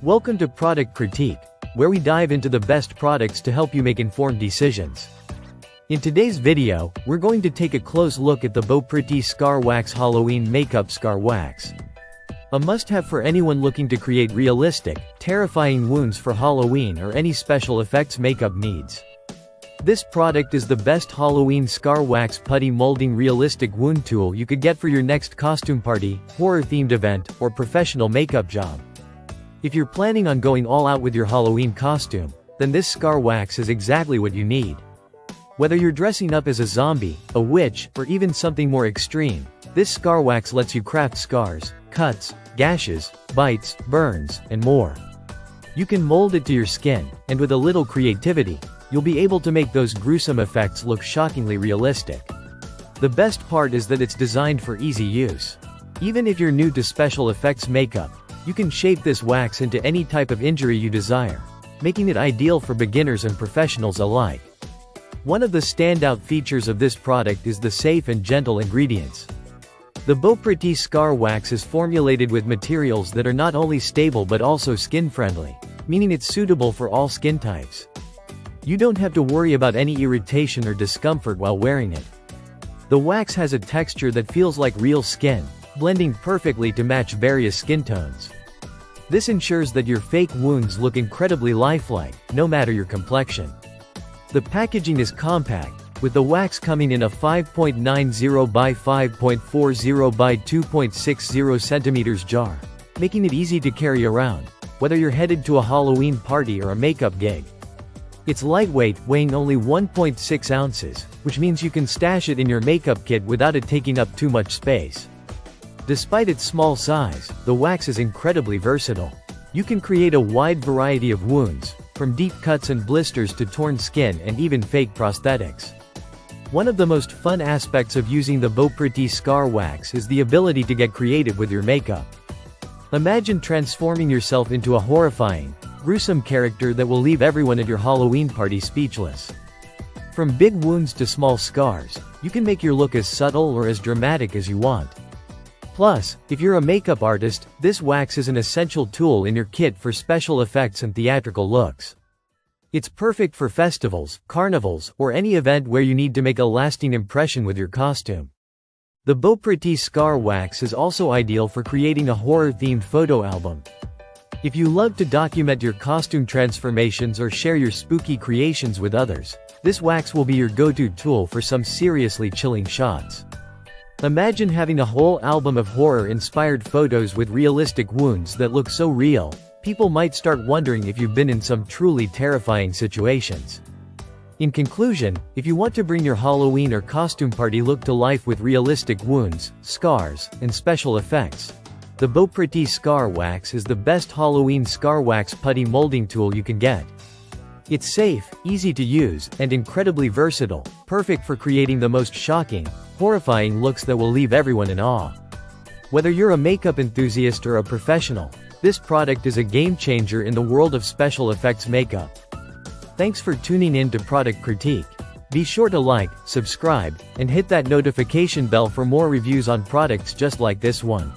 Welcome to Product Critique, where we dive into the best products to help you make informed decisions. In today's video, we're going to take a close look at the Beaupretty Scar Wax Halloween Makeup Scar Wax. A must-have for anyone looking to create realistic, terrifying wounds for Halloween or any special effects makeup needs. This product is the best Halloween scar wax putty molding realistic wound tool you could get for your next costume party, horror-themed event, or professional makeup job. If you're planning on going all out with your Halloween costume, then this scar wax is exactly what you need. Whether you're dressing up as a zombie, a witch, or even something more extreme, this scar wax lets you craft scars, cuts, gashes, bites, burns, and more. You can mold it to your skin, and with a little creativity, you'll be able to make those gruesome effects look shockingly realistic. The best part is that it's designed for easy use. Even if you're new to special effects makeup, you can shape this wax into any type of injury you desire, making it ideal for beginners and professionals alike. One of the standout features of this product is the safe and gentle ingredients. The Beaupretty Scar Wax is formulated with materials that are not only stable but also skin-friendly, meaning it's suitable for all skin types. You don't have to worry about any irritation or discomfort while wearing it. The wax has a texture that feels like real skin, blending perfectly to match various skin tones. This ensures that your fake wounds look incredibly lifelike, no matter your complexion. The packaging is compact, with the wax coming in a 5.90 by 5.40 by 2.60 centimeters jar, making it easy to carry around, whether you're headed to a Halloween party or a makeup gig. It's lightweight, weighing only 1.6 ounces, which means you can stash it in your makeup kit without it taking up too much space. Despite its small size, the wax is incredibly versatile. You can create a wide variety of wounds, from deep cuts and blisters to torn skin and even fake prosthetics. One of the most fun aspects of using the Beaupretty Scar Wax is the ability to get creative with your makeup. Imagine transforming yourself into a horrifying, gruesome character that will leave everyone at your Halloween party speechless. From big wounds to small scars, you can make your look as subtle or as dramatic as you want. Plus, if you're a makeup artist, this wax is an essential tool in your kit for special effects and theatrical looks. It's perfect for festivals, carnivals, or any event where you need to make a lasting impression with your costume. The Beaupretty Scar Wax is also ideal for creating a horror-themed photo album. If you love to document your costume transformations or share your spooky creations with others, this wax will be your go-to tool for some seriously chilling shots. Imagine having a whole album of horror-inspired photos with realistic wounds that look so real, people might start wondering if you've been in some truly terrifying situations. In conclusion, if you want to bring your Halloween or costume party look to life with realistic wounds, scars, and special effects, the Beaupretty Scar Wax is the best Halloween scar wax putty molding tool you can get. It's safe, easy to use, and incredibly versatile, perfect for creating the most shocking, horrifying looks that will leave everyone in awe. Whether you're a makeup enthusiast or a professional, this product is a game changer in the world of special effects makeup. Thanks for tuning in to Product Critique. Be sure to like, subscribe, and hit that notification bell for more reviews on products just like this one.